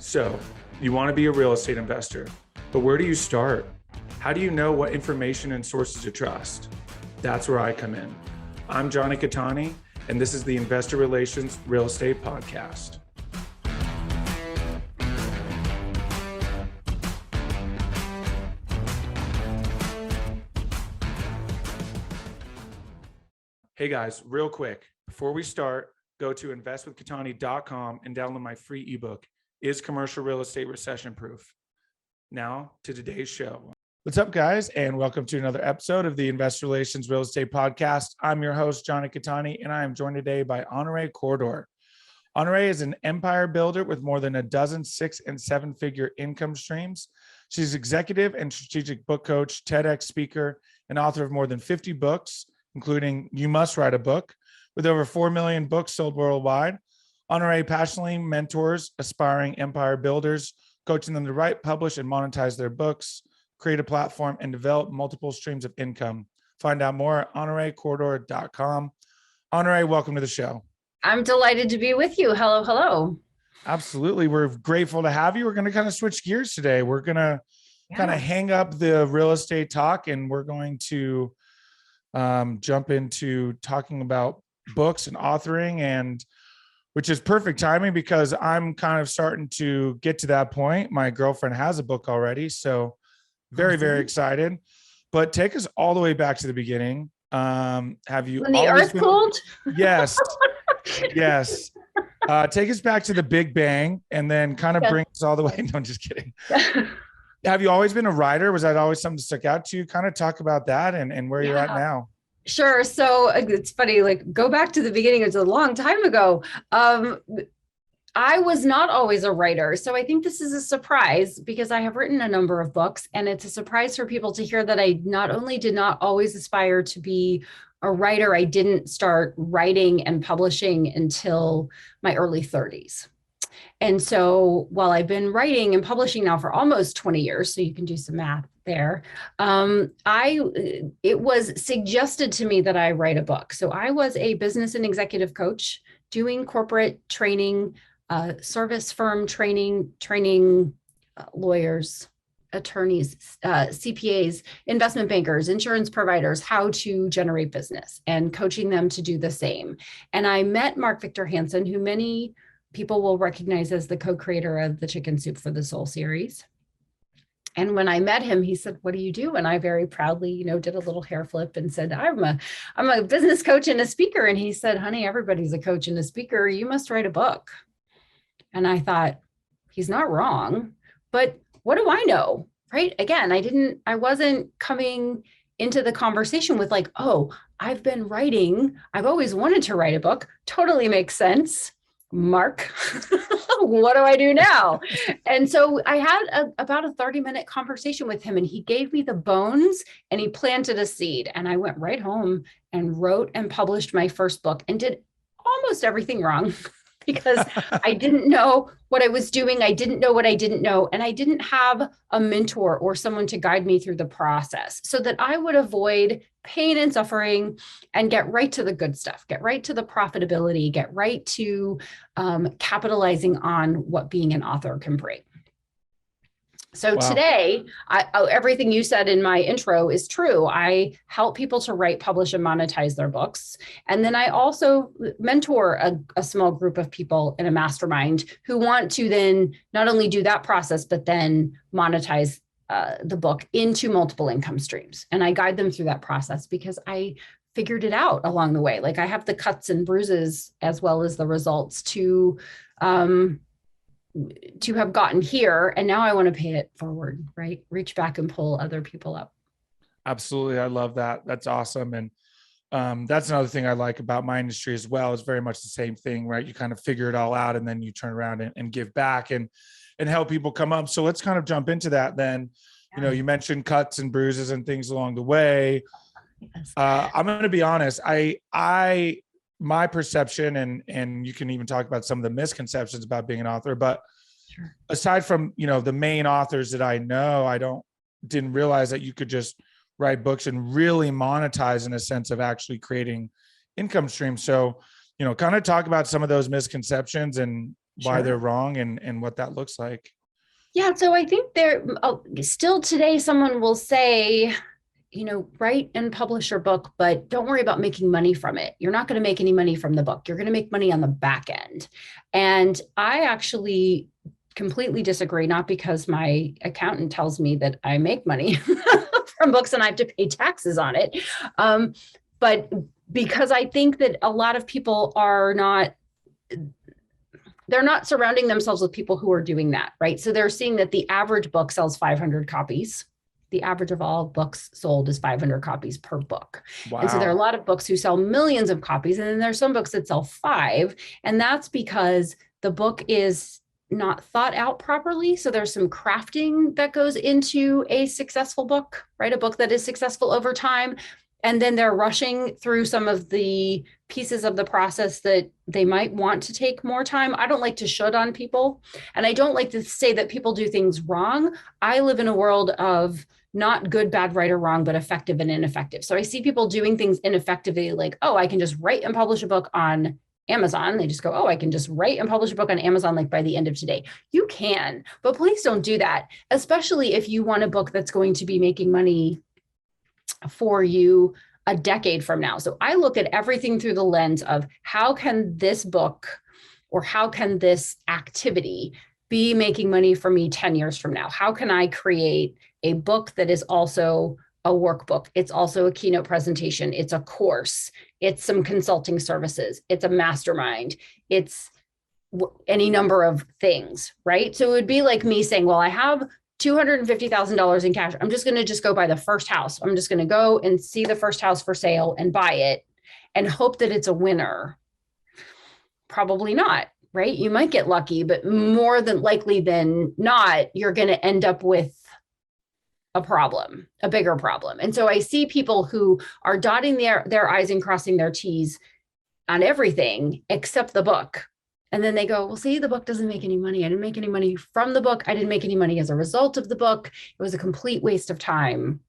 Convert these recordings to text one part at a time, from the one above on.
So, you want to be a real estate investor, but where do you start? How do you know what information and sources to trust? That's where I come in. I'm Jonny Cattani, and this is the Investor Relations Real Estate Podcast. Hey guys, real quick, before we start, go to investwithcattani.com and download my free ebook, Is Commercial Real Estate Recession Proof? Now to today's show. What's up, guys, and welcome to another episode of the Investor Relations Real Estate Podcast. I'm your host, Jonny Cattani, and I am joined today by Honoree Corridor. Honoree is an empire builder with more than a dozen 6- and 7-figure income streams. She's executive and strategic book coach, TEDx speaker, and author of more than 50 books, including You Must Write a Book, with over 4 million books sold worldwide. Honoree passionately mentors aspiring empire builders, coaching them to write, publish, and monetize their books, create a platform, and develop multiple streams of income. Find out more at honoreecorridor.com. Honoree, welcome to the show. I'm delighted to be with you. Hello. Absolutely. We're grateful to have you. We're going to kind of switch gears today. We're going to kind of hang up the real estate talk, and we're going to jump into talking about books and authoring, and which is perfect timing because I'm kind of starting to get to that point. My girlfriend has a book already, so very excited. But take us all the way back to the beginning. Have you when the earth cooled? Yes. Yes. Take us back to the Big Bang and then kind of bring us all the way. No, I'm just kidding. Have you always been a writer? Was that always something that stuck out to you? Kind of talk about that and where you're at now. Sure. So it's funny, like go back to the beginning. It's a long time ago. I was not always a writer. So I think this is a surprise because I have written a number of books, and it's a surprise for people to hear that I not only did not always aspire to be a writer, I didn't start writing and publishing until my early 30s. And so while I've been writing and publishing now for almost 20 years, so you can do some math there, it was suggested to me that I write a book. So I was a business and executive coach doing corporate training, service firm training lawyers, attorneys, CPAs, investment bankers, insurance providers, how to generate business and coaching them to do the same. And I met Mark Victor Hansen, who many people will recognize as the co-creator of the Chicken Soup for the Soul series. And when I met him, he said, "What do you do?" And I very proudly, did a little hair flip and said, I'm a business coach and a speaker. And he said, "Honey, everybody's a coach and a speaker. You must write a book." And I thought, he's not wrong, but what do I know? Right? Again, I wasn't coming into the conversation with like, oh, I've been writing. I've always wanted to write a book. Totally makes sense. Mark, what do I do now? And so I had about a 30-minute conversation with him, and he gave me the bones and he planted a seed. And I went right home and wrote and published my first book and did almost everything wrong because I didn't know what I was doing. I didn't know what I didn't know. And I didn't have a mentor or someone to guide me through the process so that I would avoid pain and suffering and get right to the good stuff, get right to the profitability, get right to capitalizing on what being an author can bring. So today, everything you said in my intro is true. I help people to write, publish, and monetize their books. And then I also mentor a small group of people in a mastermind who want to then not only do that process, but then monetize the book into multiple income streams. And I guide them through that process because I figured it out along the way. Like I have the cuts and bruises as well as the results to have gotten here. And now I want to pay it forward, right? Reach back and pull other people up. Absolutely. I love that. That's awesome. And that's another thing I like about my industry as well. It's very much the same thing, right? You kind of figure it all out and then you turn around and give back and help people come up. So let's kind of jump into that then. Yeah. You mentioned cuts and bruises and things along the way. Yes. I'm going to be honest. My perception, and you can even talk about some of the misconceptions about being an author, but sure. Aside from, the main authors that I know, I didn't realize that you could just write books and really monetize in a sense of actually creating income streams. So, kind of talk about some of those misconceptions and why they're Sure. wrong and what that looks like. Yeah, so I think there still today someone will say, write and publish your book, but don't worry about making money from it. You're not going to make any money from the book. You're going to make money on the back end. And I actually completely disagree, not because my accountant tells me that I make money from books and I have to pay taxes on it, but because I think that a lot of people they're not surrounding themselves with people who are doing that, right? So they're seeing that the average book sells 500 copies. The average of all books sold is 500 copies per book. Wow. And so there are a lot of books who sell millions of copies, and then there's some books that sell 5. And that's because the book is not thought out properly. So there's some crafting that goes into a successful book, right? A book that is successful over time. And then they're rushing through some of the pieces of the process that they might want to take more time. I don't like to should on people. And I don't like to say that people do things wrong. I live in a world of not good, bad, right, or wrong, but effective and ineffective. So I see people doing things ineffectively, like, oh, I can just write and publish a book on Amazon. They just go, oh, I can just write and publish a book on Amazon like by the end of today. You can, but please don't do that, especially if you want a book that's going to be making money for you a decade from now. So I look at everything through the lens of how can this book or how can this activity be making money for me 10 years from now? How can I create a book that is also a workbook? It's also a keynote presentation. It's a course. It's some consulting services. It's a mastermind. It's any number of things, right? So it would be like me saying, well, I have $250,000 in cash. I'm just going to go buy the first house. I'm just going to go and see the first house for sale and buy it and hope that it's a winner. Probably not, right? You might get lucky, but more than likely than not, you're going to end up with a problem, a bigger problem. And so I see people who are dotting their I's and crossing their T's on everything except the book. And then they go, well, see, the book doesn't make any money. I didn't make any money from the book. I didn't make any money as a result of the book. It was a complete waste of time.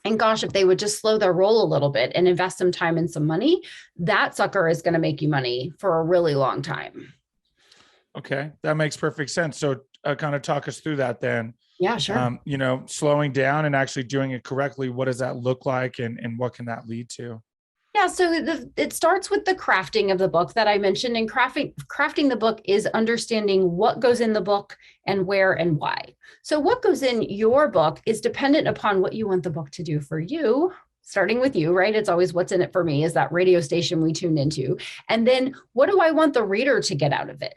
And gosh, if they would just slow their roll a little bit and invest some time and some money, that sucker is going to make you money for a really long time. Okay, that makes perfect sense. So kind of talk us through that then. Yeah, sure. Slowing down and actually doing it correctly. What does that look like and what can that lead to? Yeah, so it starts with the crafting of the book that I mentioned, and crafting the book is understanding what goes in the book and where and why. So what goes in your book is dependent upon what you want the book to do for you, starting with you, right? It's always what's in it for me is that radio station we tuned into. And then what do I want the reader to get out of it?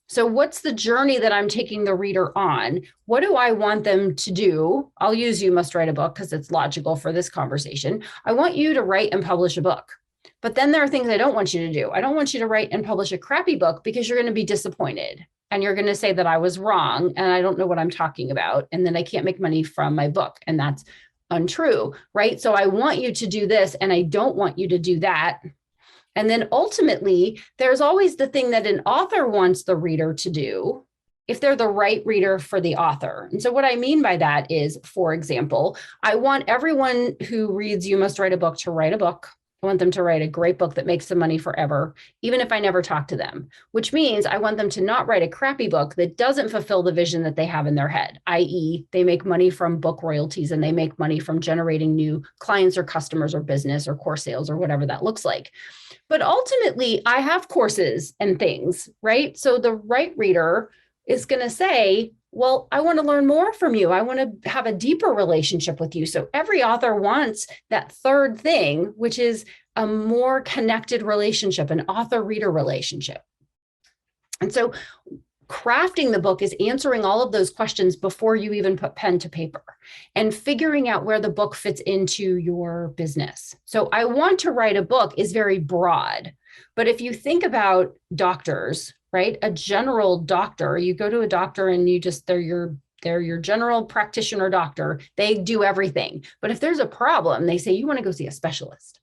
So what's the journey that I'm taking the reader on? What do I want them to do? I'll use you must write a book because it's logical for this conversation. I want you to write and publish a book. But then there are things I don't want you to do. I don't want you to write and publish a crappy book because you're going to be disappointed. And you're going to say that I was wrong and I don't know what I'm talking about. And then I can't make money from my book. And that's untrue, right? So I want you to do this and I don't want you to do that. And then ultimately, there's always the thing that an author wants the reader to do if they're the right reader for the author. And so what I mean by that is, for example, I want everyone who reads You Must Write a Book to write a book. I want them to write a great book that makes them money forever, even if I never talk to them, which means I want them to not write a crappy book that doesn't fulfill the vision that they have in their head, i.e. they make money from book royalties and they make money from generating new clients or customers or business or course sales or whatever that looks like. But ultimately, I have courses and things, right? So the right reader is going to say, well, I want to learn more from you. I want to have a deeper relationship with you. So every author wants that third thing, which is a more connected relationship, an author-reader relationship. And so crafting the book is answering all of those questions before you even put pen to paper and figuring out where the book fits into your business. So I want to write a book is very broad, but if you think about doctors, right? A general doctor, you go to a doctor and they're your general practitioner doctor. They do everything. But if there's a problem, they say, you want to go see a specialist.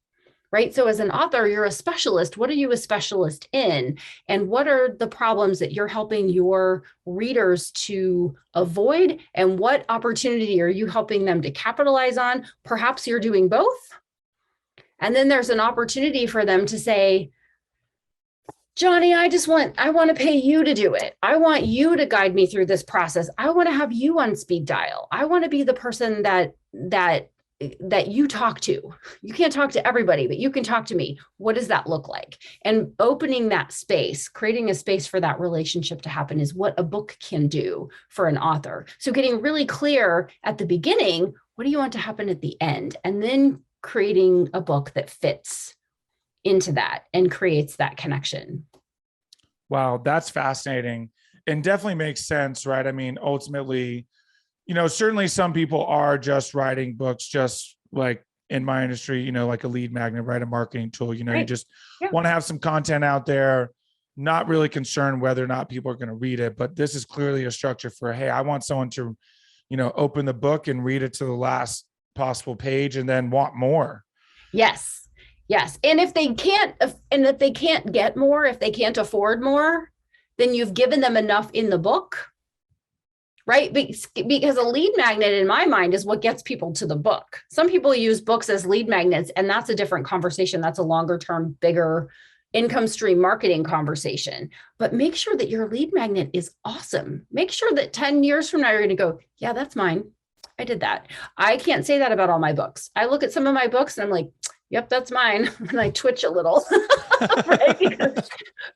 Right? So as an author, you're a specialist. What are you a specialist in? And what are the problems that you're helping your readers to avoid? And what opportunity are you helping them to capitalize on? Perhaps you're doing both. And then there's an opportunity for them to say, Jonny, I want to pay you to do it. I want you to guide me through this process. I want to have you on speed dial. I want to be the person that you talk to. You can't talk to everybody, but you can talk to me. What does that look like? And opening that space, creating a space for that relationship to happen is what a book can do for an author. So getting really clear at the beginning, what do you want to happen at the end? And then creating a book that fits into that and creates that connection. Wow, that's fascinating and definitely makes sense, right? I mean, ultimately, certainly some people are just writing books, just like in my industry, like a lead magnet, right? A marketing tool, you Right. just Yeah. want to have some content out there, not really concerned whether or not people are going to read it. But this is clearly a structure for, hey, I want someone to, open the book and read it to the last possible page and then want more. Yes. Yes. And if they can't get more, if they can't afford more, then you've given them enough in the book, right? Because a lead magnet in my mind is what gets people to the book. Some people use books as lead magnets, and that's a different conversation. That's a longer term, bigger income stream marketing conversation. But make sure that your lead magnet is awesome. Make sure that 10 years from now, you're going to go, yeah, that's mine. I did that. I can't say that about all my books. I look at some of my books and I'm like, yep, that's mine. And I twitch a little, right?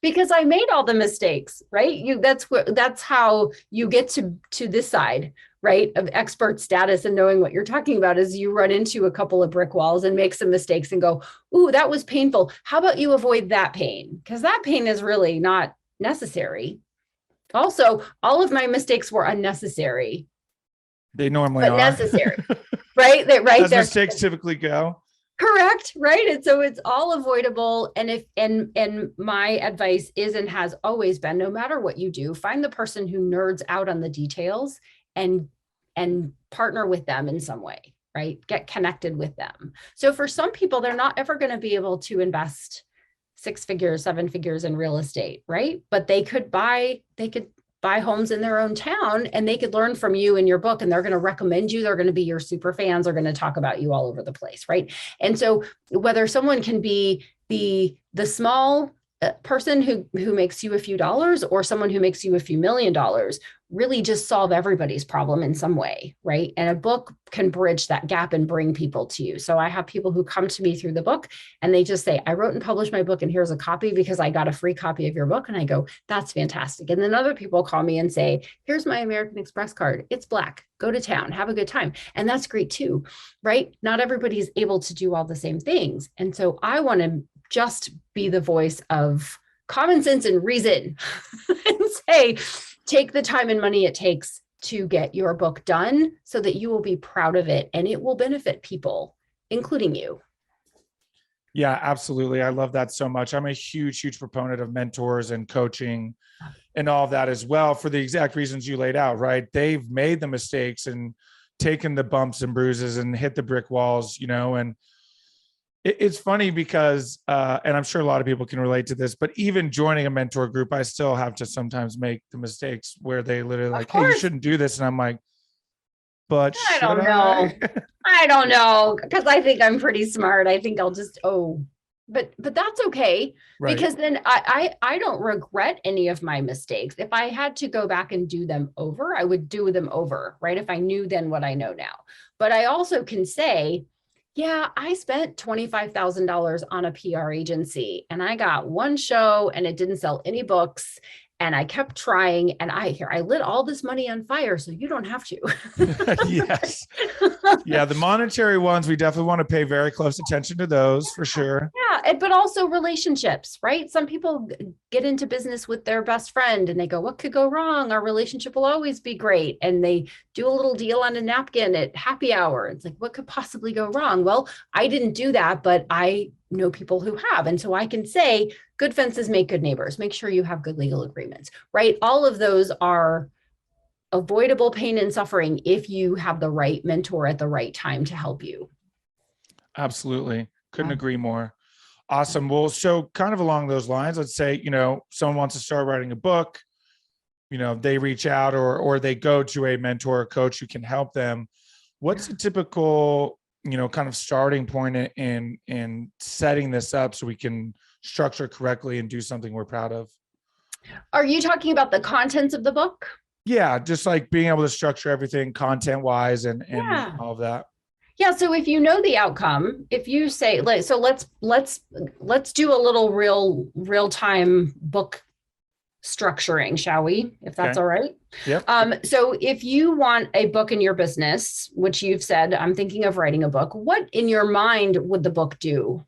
Because I made all the mistakes, right? That's how you get to this side, right? Of expert status and knowing what you're talking about is you run into a couple of brick walls and make some mistakes and go, ooh, that was painful. How about you avoid that pain? Because that pain is really not necessary. Also, all of my mistakes were unnecessary. They normally but are necessary, right? As mistakes typically go. Correct, right? And so it's all avoidable. And my advice is and has always been, no matter what you do, find the person who nerds out on the details and partner with them in some way, right? Get connected with them. So for some people, they're not ever going to be able to invest 6 figures, 7 figures in real estate, right? But they could buy homes in their own town and they could learn from you in your book, and they're going to recommend you. They're going to be your super fans. They're going to talk about you all over the place. Right. And so whether someone can be the small person who makes you a few dollars or someone who makes you a few $1 million, really just solve everybody's problem in some way, right? And a book can bridge that gap and bring people to you. So I have people who come to me through the book and they just say, I wrote and published my book and here's a copy because I got a free copy of your book. And I go, that's fantastic. And then other people call me and say, here's my American Express card. It's black. Go to town, have a good time. And that's great too, right? Not everybody is able to do all the same things. And so I want to just be the voice of common sense and reason and say, take the time and money it takes to get your book done so that you will be proud of it and it will benefit people, including you. Yeah, absolutely. I love that so much. I'm a huge proponent of mentors and coaching and all of that as well for the exact reasons you laid out, right? They've made the mistakes and taken the bumps and bruises and hit the brick walls, and it's funny because, and I'm sure a lot of people can relate to this, but even joining a mentor group, I still have to sometimes make the mistakes where they literally like, hey, you shouldn't do this. And I'm like, but I don't know. I don't know. Because I think I'm pretty smart. I think I'll just, but that's okay. Right. Because then I don't regret any of my mistakes. If I had to go back and do them over, I would do them over, right? If I knew then what I know now. But I also can say, yeah, I spent $25,000 on a PR agency and I got one show and it didn't sell any books. And I kept trying and I lit all this money on fire. So you don't have to. Yes. Yeah. The monetary ones, we definitely want to pay very close attention to those for sure. Yeah. But also relationships, right? Some people get into business with their best friend and they go, what could go wrong? Our relationship will always be great. And they do a little deal on a napkin at happy hour. It's like, what could possibly go wrong? Well, I didn't do that, but I know people who have. And so I can say, good fences make good neighbors. Make sure you have good legal agreements, right? All of those are avoidable pain and suffering if you have the right mentor at the right time to help you. Absolutely. Couldn't agree more. Awesome. Well, so kind of along those lines, let's say, someone wants to start writing a book, they reach out or they go to a mentor or coach who can help them. What's a typical, kind of starting point in setting this up so we can structure correctly and do something we're proud of. Are you talking about the contents of the book? Yeah, just like being able to structure everything content wise and Yeah. all of that. Yeah. So if you know the outcome, if you say like, so let's do a little real time book structuring, shall we? If that's Okay. all right. Yep. So if you want a book in your business, which you've said, I'm thinking of writing a book, what in your mind would the book do?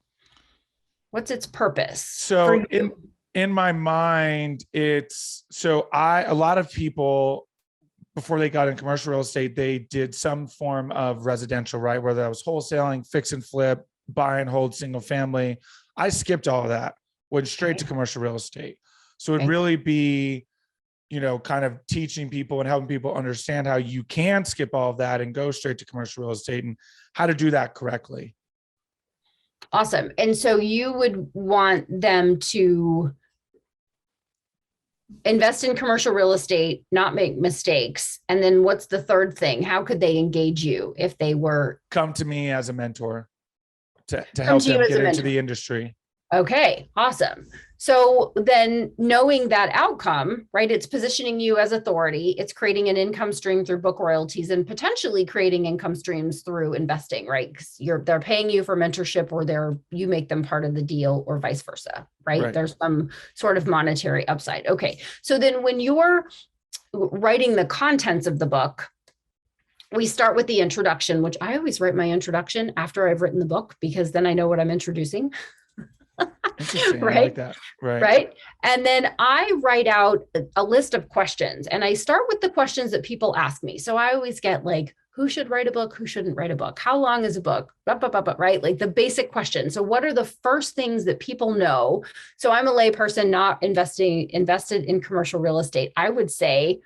What's its purpose? So in my mind, it's a lot of people before they got in commercial real estate, they did some form of residential, right? Whether that was wholesaling, fix and flip, buy and hold, single family. I skipped all of that, went straight to commercial real estate. So it'd really be, kind of teaching people and helping people understand how you can skip all of that and go straight to commercial real estate and how to do that correctly. Awesome. And so you would want them to invest in commercial real estate, not make mistakes. And then what's the third thing? How could they engage you if they were? Come to me as a mentor to help them get into the industry. Okay, awesome. So then knowing that outcome, right, it's positioning you as authority, it's creating an income stream through book royalties and potentially creating income streams through investing, right? Because they're paying you for mentorship or you make them part of the deal or vice versa, right? There's some sort of monetary upside. Okay, so then when you're writing the contents of the book, we start with the introduction, which I always write my introduction after I've written the book because then I know what I'm introducing. Interesting. Right. I like that. Right. And then I write out a list of questions and I start with the questions that people ask me. So I always get like, who should write a book? Who shouldn't write a book? How long is a book? Right. Like the basic questions. So what are the first things that people know? So I'm a layperson, not invested in commercial real estate. I would say,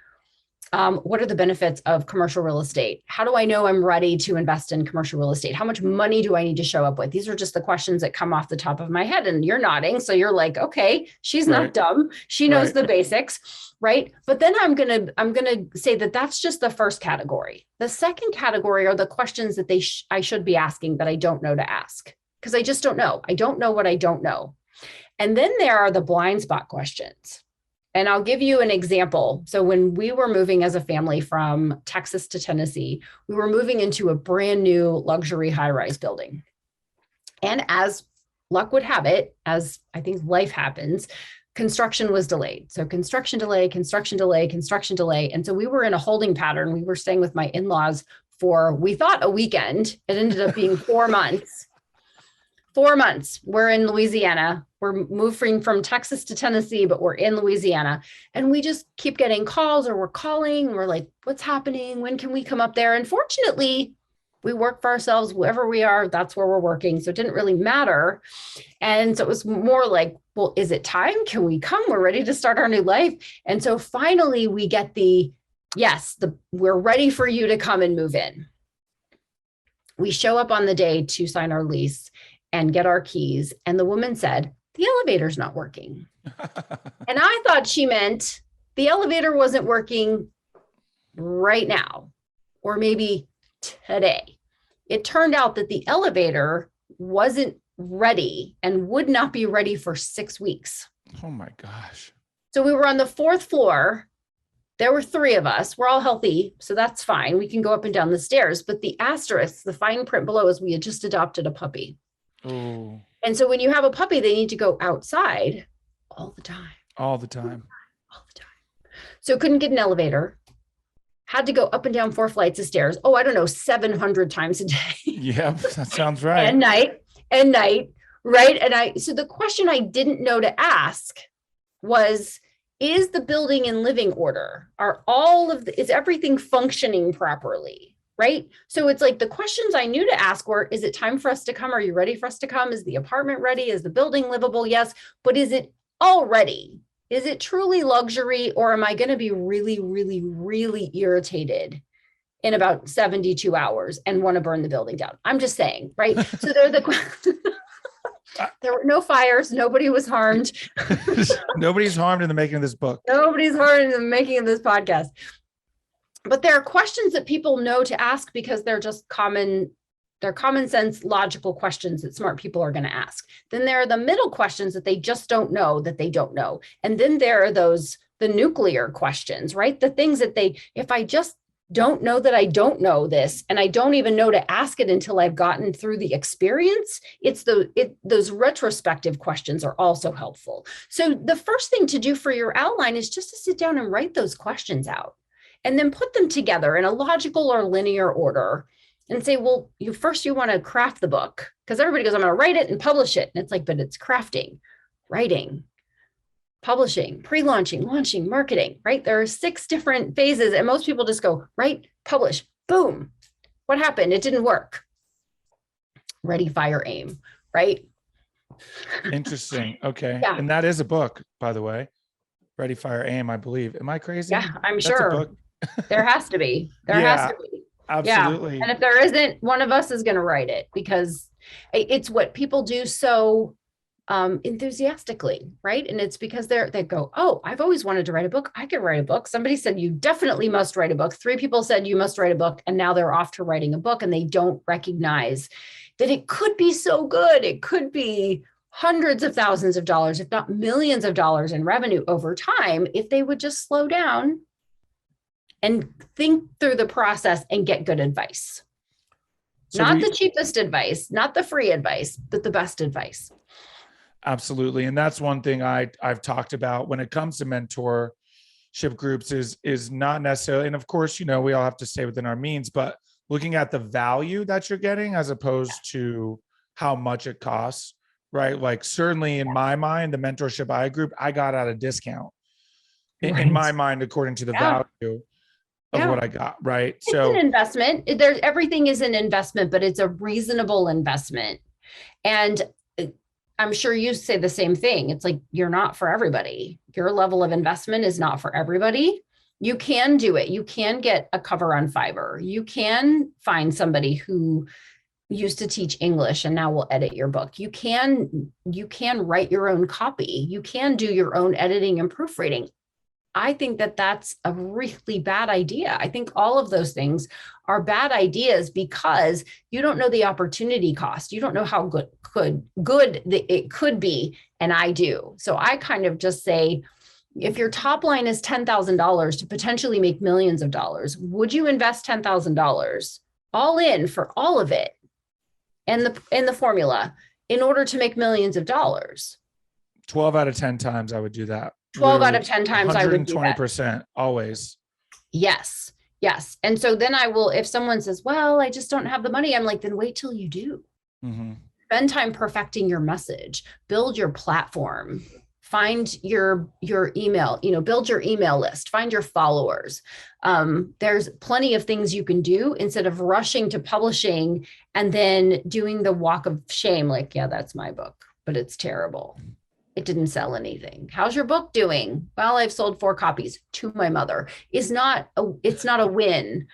what are the benefits of commercial real estate? How do I know I'm ready to invest in commercial real estate? How much money do I need to show up with? These are just the questions that come off the top of my head and you're nodding. So you're like, okay, she's not dumb. She knows the basics, right? But then I'm going to say that that's just the first category. The second category are the questions that I should be asking that I don't know to ask because I just don't know. I don't know what I don't know. And then there are the blind spot questions. And I'll give you an example. So when we were moving as a family from Texas to Tennessee, we were moving into a brand new luxury high-rise building. And as luck would have it, as I think life happens, construction was delayed. So construction delay. And so we were in a holding pattern. We were staying with my in-laws for, we thought a weekend. It ended up being 4 months. 4 months. We're in Louisiana. We're moving from Texas to Tennessee, but we're in Louisiana. And we just keep getting calls or we're calling. And we're like, what's happening? When can we come up there? And fortunately, we work for ourselves, wherever we are, that's where we're working. So it didn't really matter. And so it was more like, well, is it time? Can we come? We're ready to start our new life. And so finally we get we're ready for you to come and move in. We show up on the day to sign our lease and get our keys. And the woman said, the elevator's not working. And I thought she meant the elevator wasn't working right now, or maybe today. It turned out that the elevator wasn't ready and would not be ready for 6 weeks. Oh my gosh. So we were on the 4th floor. There were 3 of us. We're all healthy, so that's fine. We can go up and down the stairs. But the asterisk, the fine print below is we had just adopted a puppy. Oh. And so when you have a puppy, they need to go outside all the time. All the time. So couldn't get an elevator. Had to go up and down 4 flights of stairs. Oh, I don't know, 700 times a day. Yep, that sounds right. and night, right? So the question I didn't know to ask was, is the building in living order? Is everything functioning properly? Right? So it's like the questions I knew to ask were, is it time for us to come? Are you ready for us to come? Is the apartment ready? Is the building livable? Yes. But is it all ready? Is it truly luxury? Or am I going to be really, really, really irritated in about 72 hours and want to burn the building down? I'm just saying, right? So there were no fires. Nobody was harmed. Nobody's harmed in the making of this book. Nobody's harmed in the making of this podcast. But there are questions that people know to ask because they're just common They're common sense, logical questions that smart people are going to ask. Then there are the middle questions that they just don't know that they don't know. And then there are the nuclear questions, right? The things that if I just don't know that I don't know this, and I don't even know to ask it until I've gotten through the experience, those retrospective questions are also helpful. So the first thing to do for your outline is just to sit down and write those questions out, and then put them together in a logical or linear order. And say, well, you want to craft the book, because everybody goes, I'm going to write it and publish it. And it's like, but it's crafting, writing, publishing, pre-launching, launching, marketing, right? There are 6 different phases, and most people just go, write, publish, boom. What happened? It didn't work. Ready, fire, aim, right? Interesting. Okay. Yeah. And that is a book, by the way. Ready, fire, aim, I believe. Am I crazy? Yeah, I'm That's sure. a book. There has to be. There has to be. Absolutely. Yeah. And if there isn't, one of us is going to write it, because it's what people do so enthusiastically, right? And it's because they go, oh, I've always wanted to write a book. I could write a book. Somebody said, you definitely must write a book. 3 people said you must write a book. And now they're off to writing a book, and they don't recognize that it could be so good. It could be hundreds of thousands of dollars, if not millions of dollars in revenue over time, if they would just slow down and think through the process and get good advice. So not the cheapest advice, not the free advice, but the best advice. Absolutely. And that's one thing I've talked about when it comes to mentorship groups is not necessarily, and of course, we all have to stay within our means, but looking at the value that you're getting as opposed to how much it costs, right? Like certainly in my mind, the mentorship group, I got at a discount in my mind, according to the value of what I got, right? It's an investment. Everything is an investment, but it's a reasonable investment. And I'm sure you say the same thing. It's like, you're not for everybody. Your level of investment is not for everybody. You can do it. You can get a cover on Fiverr. You can find somebody who used to teach English and now will edit your book. You can write your own copy. You can do your own editing and proofreading. I think that that's a really bad idea. I think all of those things are bad ideas because you don't know the opportunity cost. You don't know how good it could be, and I do. So I kind of just say, if your top line is $10,000 to potentially make millions of dollars, would you invest $10,000 all in for all of it and the formula in order to make millions of dollars? 12 out of 10 times I would do that. 12 out of 10 times I would do that. 120% always. Yes. Yes. And so then I will, if someone says, well, I just don't have the money, I'm like, then wait till you do. Mm-hmm. Spend time perfecting your message, build your platform, find your email, build your email list, find your followers. There's plenty of things you can do instead of rushing to publishing and then doing the walk of shame. Like, yeah, that's my book, but it's terrible. It didn't sell anything. How's your book doing? Well, I've sold 4 copies to my mother. It's not a win,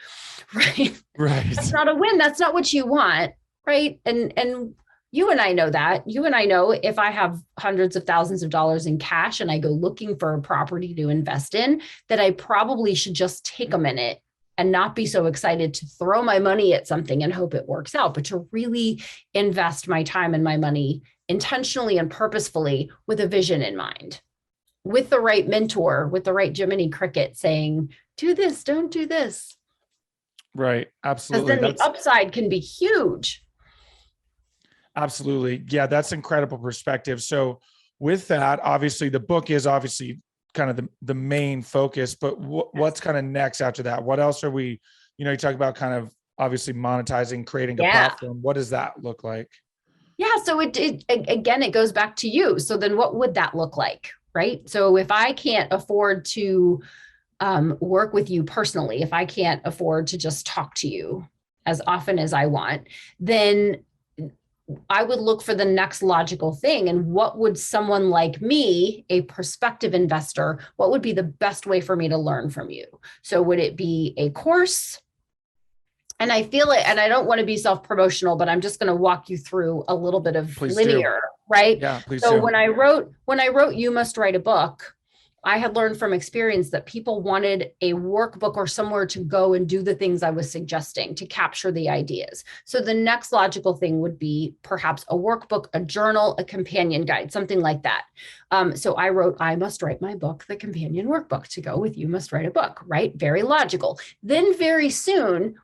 right? Right. It's not a win. That's not what you want, right? And you and I know that. You and I know if I have hundreds of thousands of dollars in cash and I go looking for a property to invest in, that I probably should just take a minute and not be so excited to throw my money at something and hope it works out, but to really invest my time and my money intentionally and purposefully with a vision in mind, with the right mentor, with the right Jiminy Cricket saying, do this, don't do this. Right. Absolutely. Because then the upside can be huge. Absolutely. Yeah, that's incredible perspective. So with that, obviously the book is obviously kind of the main focus, but what's kind of next after that? What else are we, you talk about kind of obviously monetizing, creating a platform. What does that look like? Yeah. So it goes back to you. So then what would that look like? Right. So if I can't afford to work with you personally, if I can't afford to just talk to you as often as I want, then I would look for the next logical thing. And what would someone like me, a prospective investor, what would be the best way for me to learn from you? So would it be a course? And I feel it, and I don't want to be self-promotional, but I'm just going to walk you through a little bit of linear, right? Yeah, please so do. when I wrote You Must Write a Book, I had learned from experience that people wanted a workbook or somewhere to go and do the things I was suggesting to capture the ideas. So the next logical thing would be perhaps a workbook, a journal, a companion guide, something like that. So I wrote, I must write my book, the companion workbook, to go with You Must Write a Book, right? Very logical. Then very soon,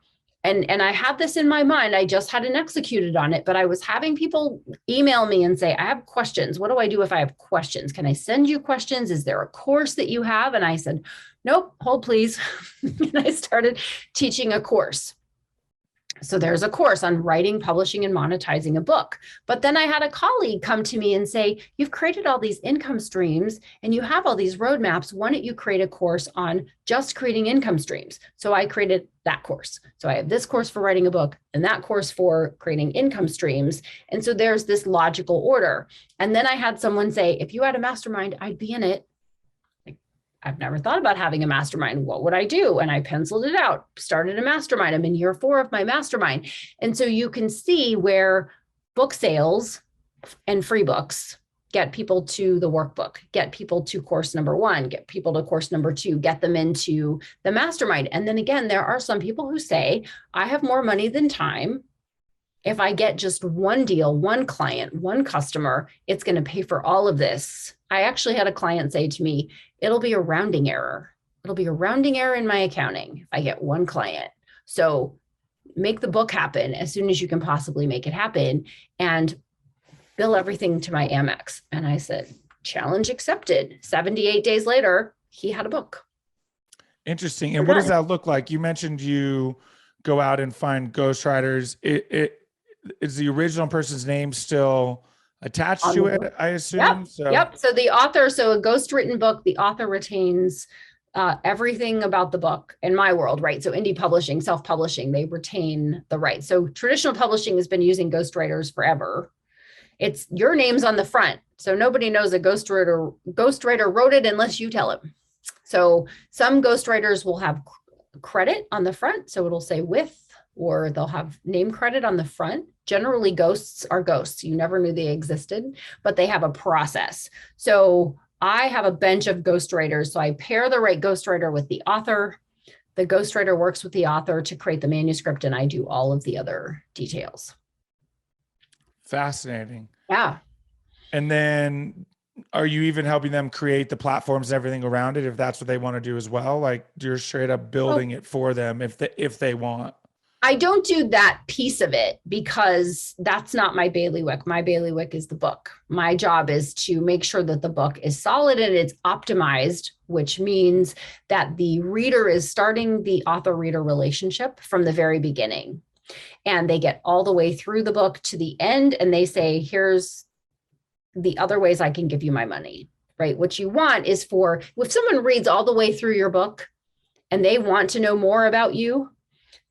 and I had this in my mind, I just hadn't executed on it, but I was having people email me and say, I have questions. What do I do if I have questions? Can I send you questions? Is there a course that you have? And I said, nope, hold please. And I started teaching a course. So there's a course on writing, publishing, and monetizing a book. But then I had a colleague come to me and say, you've created all these income streams and you have all these roadmaps. Why don't you create a course on just creating income streams? So I created that course. So I have this course for writing a book and that course for creating income streams. And so there's this logical order. And then I had someone say, if you had a mastermind, I'd be in it. I've never thought about having a mastermind. What would I do? And I penciled it out, started a mastermind. I'm in year 4 of my mastermind. And so you can see where book sales and free books get people to the workbook, get people to course number 1, get people to course number 2, get them into the mastermind. And then again, there are some people who say, I have more money than time. If I get just one deal, one client, one customer, it's going to pay for all of this. I actually had a client say to me, it'll be a rounding error. It'll be a rounding error in my accounting if I get one client. So make the book happen as soon as you can possibly make it happen and bill everything to my Amex. And I said, challenge accepted. 78 days later, he had a book. Interesting. And what does that look like? You mentioned you go out and find ghostwriters. Is the original person's name still attached to it, I assume? Yep. So the author, so a ghostwritten book, the author retains everything about the book in my world, right? So indie publishing, self-publishing, they retain the rights. So traditional publishing has been using ghostwriters forever. It's your name's on the front. So nobody knows a ghostwriter wrote it unless you tell him. So some ghostwriters will have credit on the front. So it'll say with, or they'll have name credit on the front. Generally, ghosts are ghosts. You never knew they existed, but they have a process. So I have a bench of ghostwriters. So I pair the right ghostwriter with the author. The ghostwriter works with the author to create the manuscript, and I do all of the other details. Fascinating. Yeah. And then are you even helping them create the platforms and everything around it if that's what they want to do as well? Like you're straight up building it for them if they want. I don't do that piece of it because that's not my bailiwick. My bailiwick is the book. My job is to make sure that the book is solid and it's optimized, which means that the reader is starting the author-reader relationship from the very beginning. And they get all the way through the book to the end and they say, here's the other ways I can give you my money, right? What you want is for, if someone reads all the way through your book and they want to know more about you,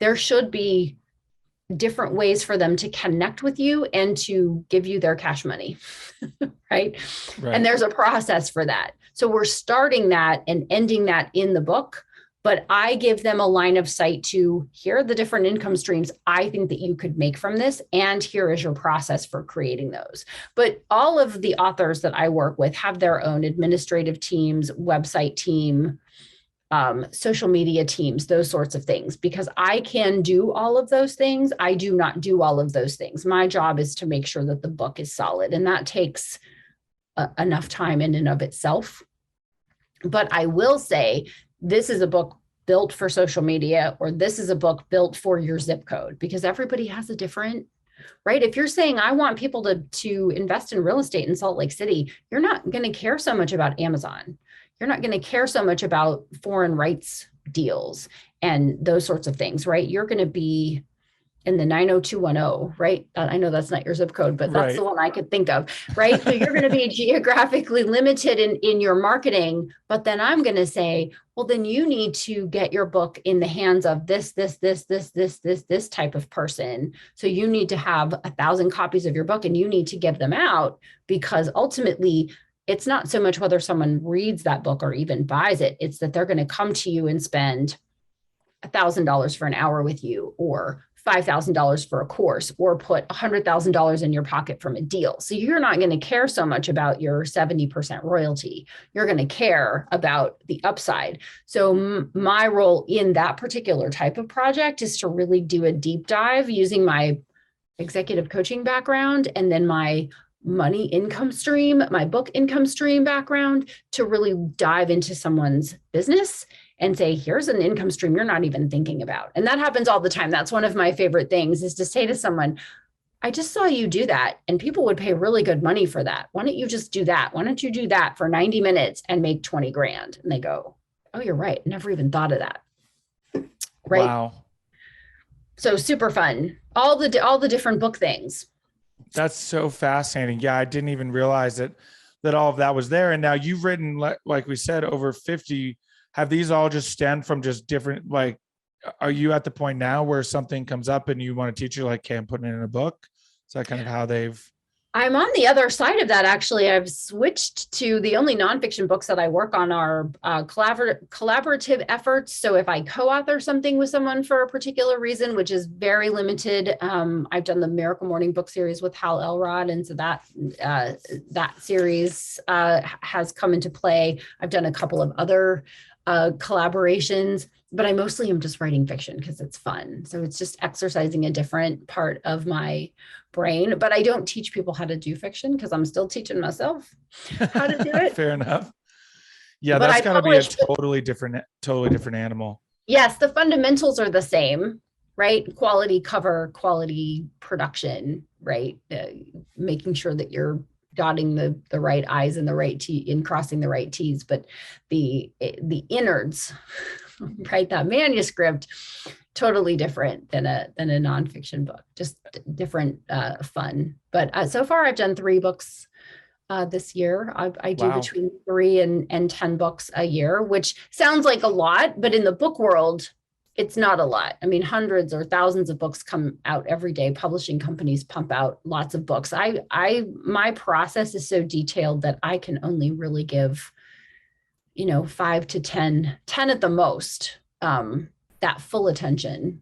there should be different ways for them to connect with you and to give you their cash money, right? And there's a process for that. So we're starting that and ending that in the book, but I give them a line of sight to here are the different income streams I think that you could make from this. And here is your process for creating those. But all of the authors that I work with have their own administrative teams, website team, social media teams, those sorts of things, because I can do all of those things. I do not do all of those things. My job is to make sure that the book is solid, and that takes enough time in and of itself. But I will say, this is a book built for social media, or this is a book built for your zip code, because everybody has a different, right? If you're saying, I want people to invest in real estate in Salt Lake City, you're not going to care so much about Amazon. You're not going to care so much about foreign rights deals and those sorts of things, right? You're going to be in the 90210, right? I know that's not your zip code, but that's the one I could think of, right? So you're going to be geographically limited in your marketing, but then I'm going to say, well, then you need to get your book in the hands of this type of person. So you need to have 1,000 copies of your book and you need to give them out, because ultimately it's not so much whether someone reads that book or even buys it. It's that they're going to come to you and spend $1,000 for an hour with you, or $5,000 for a course or put $100,000 in your pocket from a deal. So you're not going to care so much about your 70% royalty. You're going to care about the upside. So my role in that particular type of project is to really do a deep dive using my executive coaching background and then my money income stream, my book income stream background to really dive into someone's business and say, here's an income stream you're not even thinking about. And that happens all the time. That's one of my favorite things, is to say to someone, I just saw you do that and people would pay really good money for that. Why don't you just do that? Why don't you do that for 90 minutes and make 20 grand? And they go, oh, you're right. Never even thought of that. Right. Wow. So super fun. All the different book things. That's so fascinating. Yeah. I didn't even realize that all of that was there. And now you've written, like we said, over 50. Have these all just stemmed from just different, like, are you at the point now where something comes up and you want to teach, you like, okay, I'm putting it in a book? Is that kind of how I'm on the other side of that. Actually, I've switched to the only nonfiction books that I work on are collaborative efforts. So if I co-author something with someone for a particular reason, which is very limited, I've done the Miracle Morning book series with Hal Elrod. And so that series has come into play. I've done a couple of other collaborations, but I mostly am just writing fiction because it's fun. So it's just exercising a different part of my brain, but I don't teach people how to do fiction because I'm still teaching myself how to do it. Fair enough. Yeah. But That's got to be a totally different animal. Yes. The fundamentals are the same, right? Quality cover, quality production, right? Making sure that you're dotting the right I's and the right T and crossing the right T's, but the innards, right? That manuscript, totally different than a nonfiction book, just different fun. But so far I've done 3 books this year. I do between 3 and 10 books a year, which sounds like a lot, but in the book world, it's not a lot. I mean, hundreds or thousands of books come out every day. Publishing companies pump out lots of books. My process is so detailed that I can only really give, 5 to 10 at the most, that full attention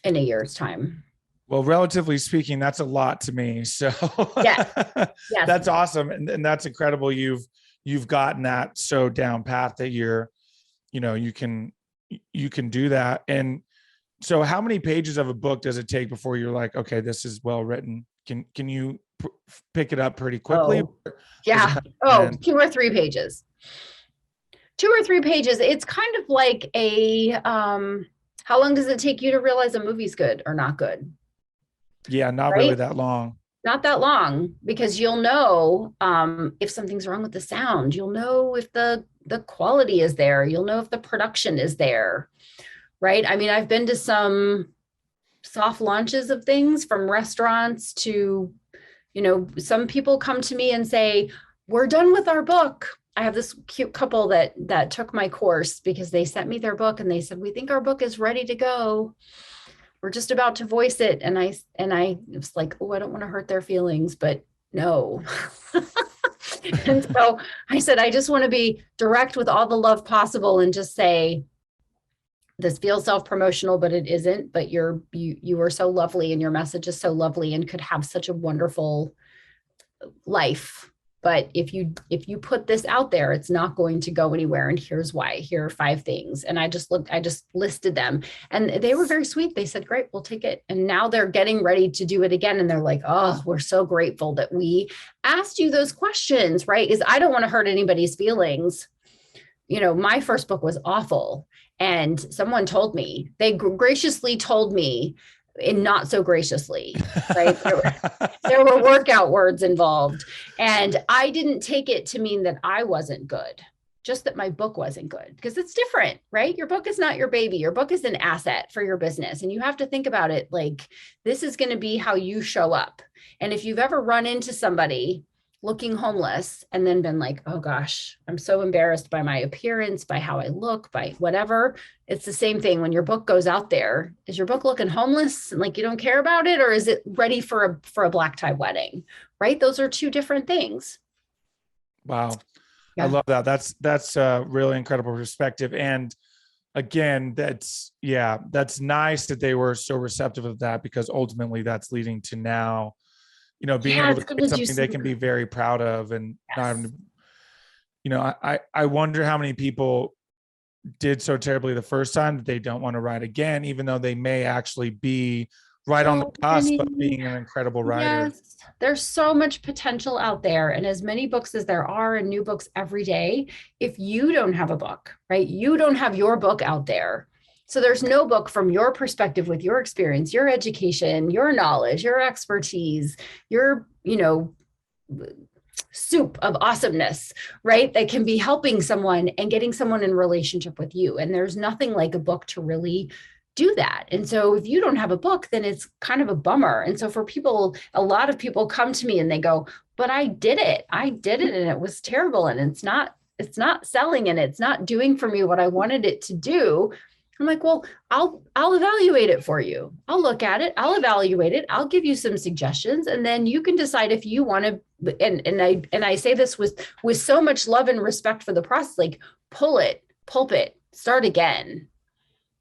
in a year's time. Well, relatively speaking, that's a lot to me. So yes. That's awesome. And that's incredible. You've gotten that so down pat that you can do that. And so how many pages of a book does it take before you're like, okay, this is well written? Can you pick it up pretty quickly? Yeah. 2 or 3 pages. 2 or 3 pages. It's kind of like how long does it take you to realize a movie's good or not good? Yeah, not really that long. Not that long, because you'll know if something's wrong with the sound. You'll know if the quality is there. You'll know if the production is there, right? I mean, I've been to some soft launches of things, from restaurants to, some people come to me and say, we're done with our book. I have this cute couple that took my course because they sent me their book and they said, we think our book is ready to go. We're just about to voice it. And I was like, oh, I don't want to hurt their feelings, but no. And so I said, I just want to be direct with all the love possible and just say, this feels self-promotional, but it isn't. But you are so lovely and your message is so lovely and could have such a wonderful life. But if you put this out there, it's not going to go anywhere. And here's why. Here are 5 things. And I just listed them. And they were very sweet. They said, great, we'll take it. And now they're getting ready to do it again. And they're like, oh, we're so grateful that we asked you those questions, right? Because I don't want to hurt anybody's feelings. My first book was awful. And someone told me, they graciously told me, and not so graciously, right? There were workout words involved. And I didn't take it to mean that I wasn't good, just that my book wasn't good, because it's different, right? Your book is not your baby. Your book is an asset for your business. And you have to think about it like, this is going to be how you show up. And if you've ever run into somebody looking homeless and then been like, oh gosh, I'm so embarrassed by my appearance, by how I look, by whatever. It's the same thing when your book goes out there. Is your book looking homeless and like you don't care about it? Or is it ready for a black tie wedding, right? Those are 2 different things. Wow. Yeah. I love that. That's a really incredible perspective. And again, that's nice that they were so receptive of that, because ultimately that's leading to now, being Yeah, able it's to going create to do something they some can be good. very proud of, and not having Yes. to, I wonder how many people did so terribly the first time that they don't want to write again, even though they may actually be right on the So cusp of many. being an incredible writer. Yes, there's so much potential out there. And as many books as there are and new books every day, if you don't have a book, right, you don't have your book out there. So there's no book from your perspective with your experience, your education, your knowledge, your expertise, your, soup of awesomeness, right? That can be helping someone and getting someone in relationship with you. And there's nothing like a book to really do that. And so if you don't have a book, then it's kind of a bummer. And so for people, a lot of people come to me and they go, but I did it. I did it and it was terrible. And it's not selling and it's not doing for me what I wanted it to do. I'm like, well, I'll evaluate it for you. I'll look at it. I'll evaluate it. I'll give you some suggestions, and then you can decide if you want to. And I say this with so much love and respect for the process. Like, pulp it, start again,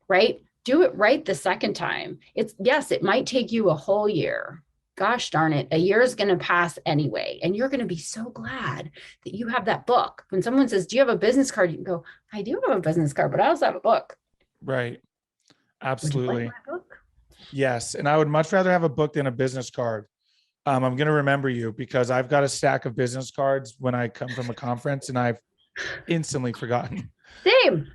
right? Do it right the second time. It might take you a whole year. Gosh darn it, a year is going to pass anyway, and you're going to be so glad that you have that book. When someone says, "Do you have a business card?" You can go, "I do have a business card, but I also have a book." Right. Would you like Absolutely. my book? Yes. And I would much rather have a book than a business card. I'm going to remember you, because I've got a stack of business cards when I come from a conference, and I've instantly forgotten. Same.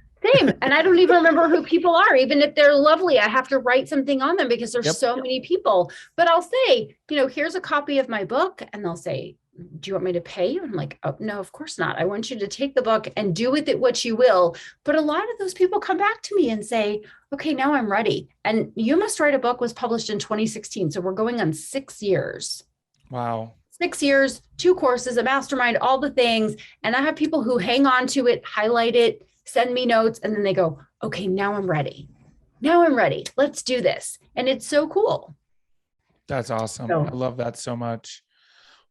And I don't even remember who people are. Even if they're lovely, I have to write something on them because there's Yep. so many people. But I'll say, here's a copy of my book. And they'll say, do you want me to pay you? And I'm like, oh, no, of course not. I want you to take the book and do with it what you will. But a lot of those people come back to me and say, okay, now I'm ready. And You Must Write a Book was published in 2016. So we're going on 6 years. Wow. 6 years, 2 courses, a mastermind, all the things. And I have people who hang on to it, highlight it, send me notes, and then they go, okay, now I'm ready. Let's do this. And it's so cool. That's awesome. So, I love that so much.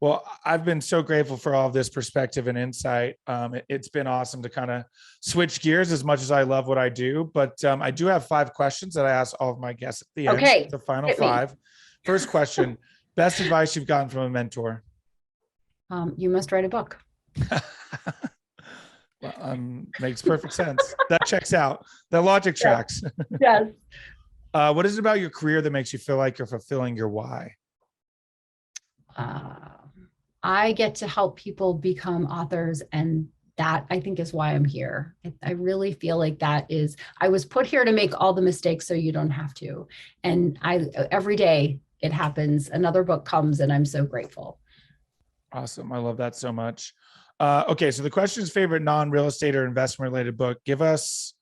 Well, I've been so grateful for all of this perspective and insight. It's been awesome to kind of switch gears, as much as I love what I do. But I do have 5 questions that I ask all of my guests at the end. okay. The final Hit me. 5. First question: best advice you've gotten from a mentor? You must write a book. Well, makes perfect sense. That checks out. The logic tracks. Yes. What is it about your career that makes you feel like you're fulfilling your why? I get to help people become authors, and that, I think, is why I'm here. I really feel like I was put here to make all the mistakes so you don't have to. And every day it happens, another book comes, and I'm so grateful. Awesome. I love that so much. Okay. So the question is, favorite non-real estate or investment related book. Give us,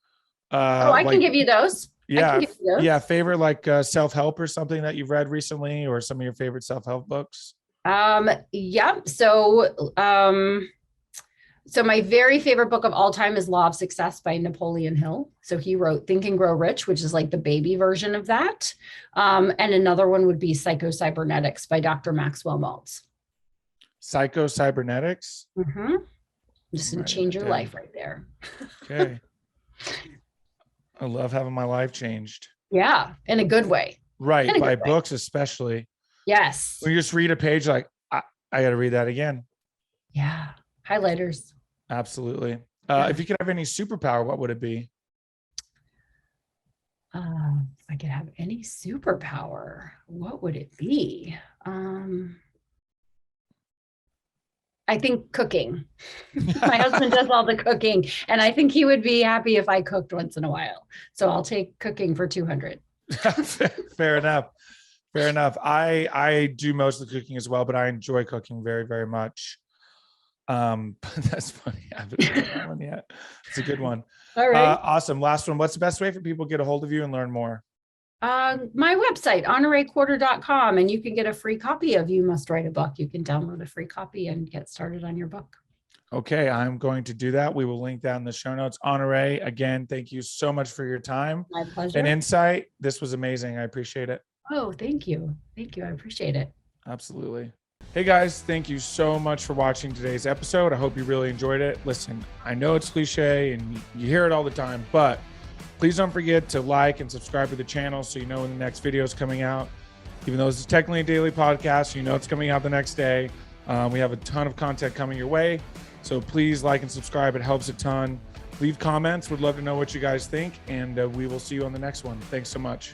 I can give you those. Yeah. Yeah. Favorite, self-help or something that you've read recently, or some of your favorite self-help books. Yeah. So my very favorite book of all time is Law of Success by Napoleon Hill. So he wrote Think and Grow Rich, which is like the baby version of that. And another one would be Psycho-Cybernetics by Dr. Maxwell Maltz. Psycho-Cybernetics? Mm-hmm. Just going to change your life right there. Okay. I love having my life changed. Yeah, in a good way. Right, by books especially. Yes. When you just read a page, like, I got to read that again. Yeah, highlighters. Absolutely. If you could have any superpower, what would it be? If I could have any superpower, what would it be? I think cooking. My husband does all the cooking, and I think he would be happy if I cooked once in a while. So I'll take cooking for 200. Fair enough. Fair enough. I do most of the cooking as well, but I enjoy cooking very, very much. But that's funny. I haven't done that one yet. It's a good one. All right. Awesome. Last one. What's the best way for people to get a hold of you and learn more? My website, honoreequarter.com, and you can get a free copy of You Must Write a Book. You can download a free copy and get started on your book. Okay, I'm going to do that. We will link that in the show notes. Honoree, again, thank you so much for your time. My pleasure. And insight. This was amazing. I appreciate it. Oh, thank you. Thank you. I appreciate it. Absolutely. Hey guys, thank you so much for watching today's episode. I hope you really enjoyed it. Listen, I know it's cliche and you hear it all the time, but Please don't forget to like and subscribe to the channel so you know when the next video is coming out. Even though this is technically a daily podcast, you know it's coming out the next day. We have a ton of content coming your way. So please like and subscribe. It helps a ton. Leave comments. Would love to know what you guys think. And we will see you on the next one. Thanks so much.